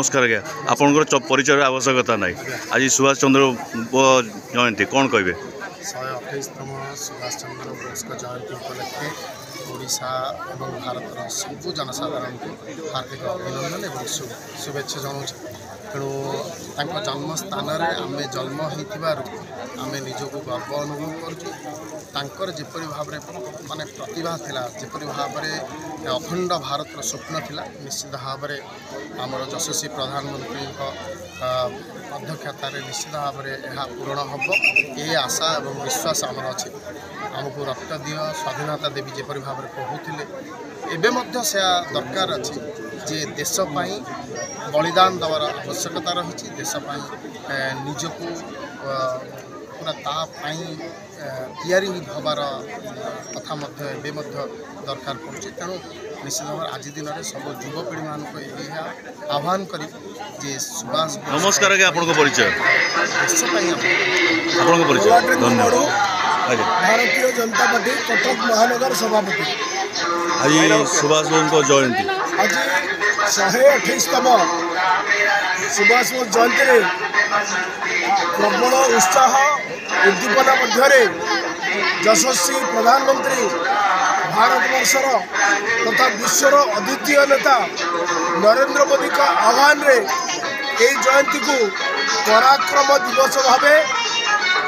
नमस्कार आज्ञा आपंकर परिचय आवश्यकता ना आज सुभाष चंद्र बोस जयंती कौन कहे 128तम सुभाष चंद्र बोस जयंती उपलक्षे ओडिशा एवं भारतर सबु जनसाधारण को हार्दिक अभिनंदन और शुभेच्छा जनाऊँ। तेणु जन्म स्थान आम जन्म होमें निजक गर्व अनुभव कर जेपरी भाव माने प्रतिभा थिला जेपरी भाव अखंड भारत स्वप्न थिला निश्चित भाव आमर यशस्वी प्रधानमंत्री अध्यक्षतार निश्चित भाव यह पूरण हम ये आशा और विश्वास आमर अच्छे। आमको रक्त दियो स्वाधीनता देवी जेपरी भाव कहूले एवं से दरकार अच्छी जे देशपाई बलिदान देवार आवश्यकता रही देशपाई निजको पूरा तापाई तैयारी हबार कथा दरकार पड़े। तेणु निश्चित भाव आज दिन में सब युवपीढ़ी मान आह्वान करी जे सुभाष नमस्कार आज्ञा आपन परिचय धन्यवाद। भारतीय जनता पार्टी कटक महानगर सभापति आज सुभाष बोस जयंती आज 128तम सुभाष बोस जयंती प्रबल उत्साह उद्दीपना मध्य यशस्वी प्रधानमंत्री भारतवर्षर तथा विश्वर अद्वितीय नेता नरेंद्र मोदी का आह्वान रे यही जयंती को पराक्रम दिवस भाव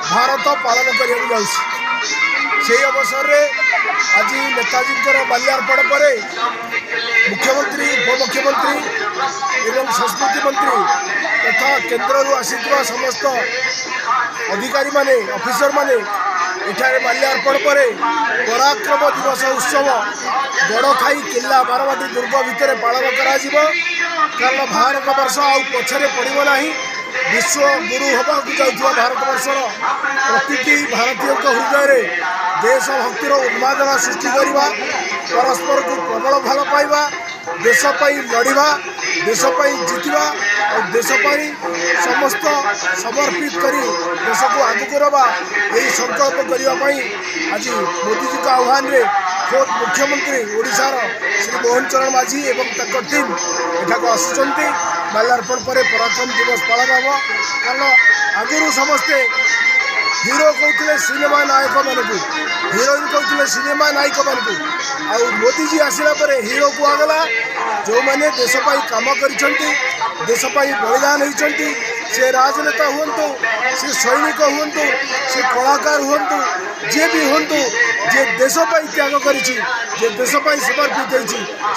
भारत पालन कर अवसर में आज नेताजी माल्यार्पण पर मुख्यमंत्री उपमुख्यमंत्री एवं संस्कृति मंत्री तथा केन्द्र आसीथिबा समस्त अधिकारी माने ऑफिसर माने एठारे माल्यार्पण पर पराक्रम दिवस उत्सव गड़खाई किला बारवाटी दुर्ग भितर पालन करा कारण भारत वर्ष आउ पछरे पड़ो ना विश्व गुरु होगा जाऊँ भारतवर्षर प्रति भारतीय हृदय देशभक्तिर उन्मादना सृष्टि करवा परस्पर को प्रबल भल पाइबा देशपाई लड़वा देशपाई जितवा और देशपाई समस्त समर्पित करी देश को आगे रवा यही संकल्प करने आज मोदी जी का आह्वान रे खुद मुख्यमंत्री ओडिशार श्री मोहन चरण माझी एवं टीम एठाक आसुचंती माल्यार्पण पर पराक्रम दिवस पालन हम कारण आगुरी समस्ते हीरो कहते सिनेमा नायक मानक हिरोइन कहते सिनेमा नायक मानक आ मोदी जी आसला हीरो कहगला जो मैंने देशपाई काम कर देशपाई बलिदान होती से राजनेता हूँ से सैनिक हूँ से कलाकार हूँ जे भी हूँ जे देशपाई त्याग कर देशपाई समर्पित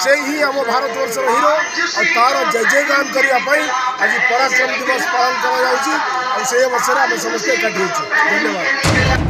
से ही आम भारतवर्षर हीरो और तार जय जयगान करने आज पराक्रम दिवस पालन कर अवसर आम समस्त एकाठी धन्यवाद।